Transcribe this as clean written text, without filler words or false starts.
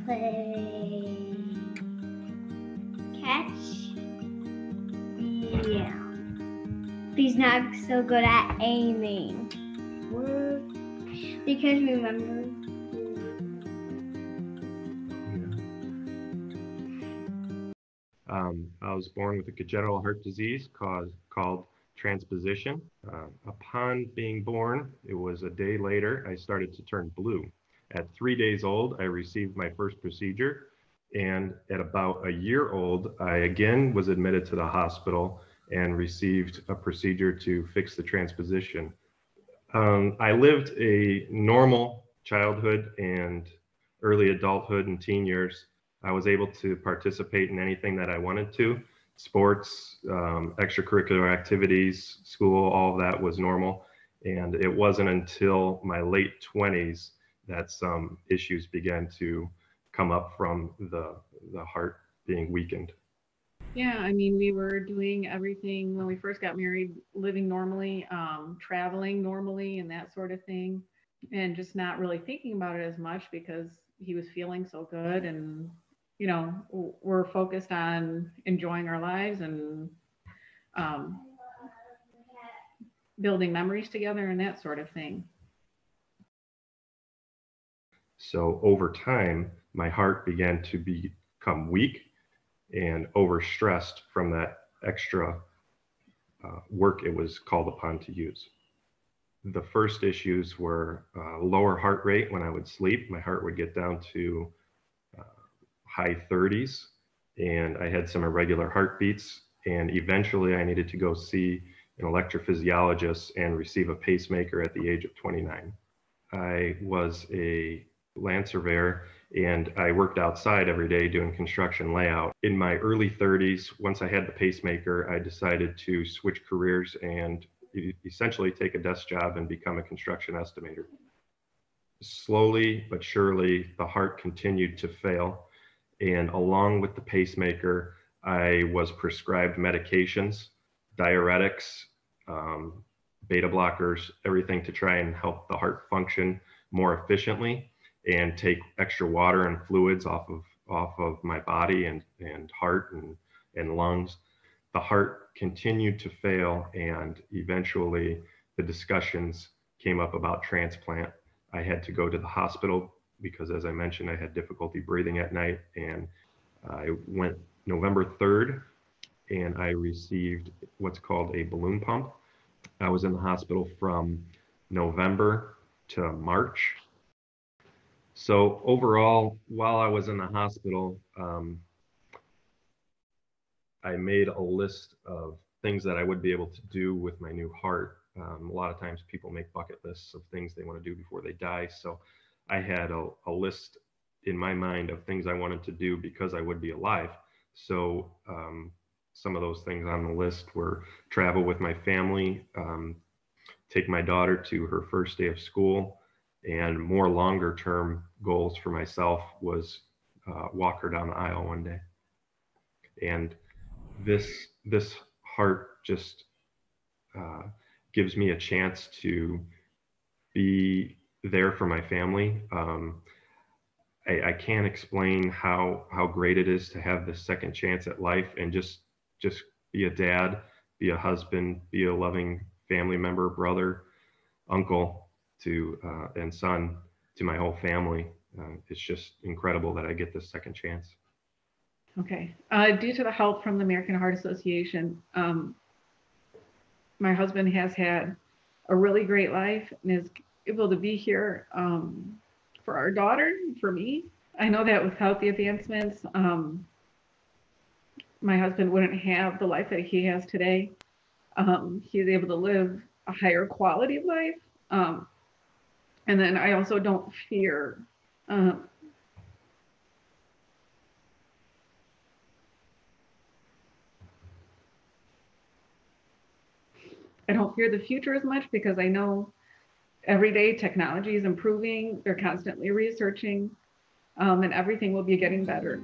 play catch. Yeah. He's not so good at aiming. Because remember. I was born with a congenital heart disease called transposition. Upon being born, it was a day later, I started to turn blue. At 3 days old, I received my first procedure. And at about a year old, I again was admitted to the hospital and received a procedure to fix the transposition. I lived a normal childhood and early adulthood and teen years. I was able to participate in anything that I wanted to. Sports, extracurricular activities, school, all of that was normal. And it wasn't until my late 20s that some issues began to come up from the heart being weakened. Yeah, I mean, we were doing everything when we first got married, living normally, traveling normally, and that sort of thing, and just not really thinking about it as much because he was feeling so good. And, we're focused on enjoying our lives and um, building memories together and that sort of thing. So over time, my heart began to become weak and overstressed from that extra work it was called upon to use. The first issues were lower heart rate when I would sleep. My heart would get down to uh, high 30s, and I had some irregular heartbeats. And eventually, I needed to go see an electrophysiologist and receive a pacemaker at the age of 29. I was a land surveyor and I worked outside every day doing construction layout. In my early 30s, once I had the pacemaker, I decided to switch careers and essentially take a desk job and become a construction estimator. Slowly but surely, the heart continued to fail. And along with the pacemaker, I was prescribed medications, diuretics, um, beta blockers, everything to try and help the heart function more efficiently and take extra water and fluids off of my body and heart and lungs. The heart continued to fail, and eventually the discussions came up about transplant. I had to go to the hospital because, as I mentioned, I had difficulty breathing at night, and I went November 3rd and I received what's called a balloon pump. I was in the hospital from November to March. So overall, while I was in the hospital, I made a list of things that I would be able to do with my new heart. A lot of times people make bucket lists of things they want to do before they die. So I had a list in my mind of things I wanted to do because I would be alive. So some of those things on the list were travel with my family, take my daughter to her first day of school, and more longer term goals for myself was walk her down the aisle one day. And this heart just uh, gives me a chance to be there for my family. I can't explain how great it is to have this second chance at life and just be a dad, be a husband, be a loving family member, brother, uncle to and son to my whole family. It's just incredible that I get this second chance. Okay. Due to the help from the American Heart Association, my husband has had a really great life and is able to be here for our daughter, for me. I know that without the advancements, my husband wouldn't have the life that he has today. He's able to live a higher quality of life. And then I also don't fear I don't fear the future as much because I know every day technology is improving. They're constantly researching, and everything will be getting better.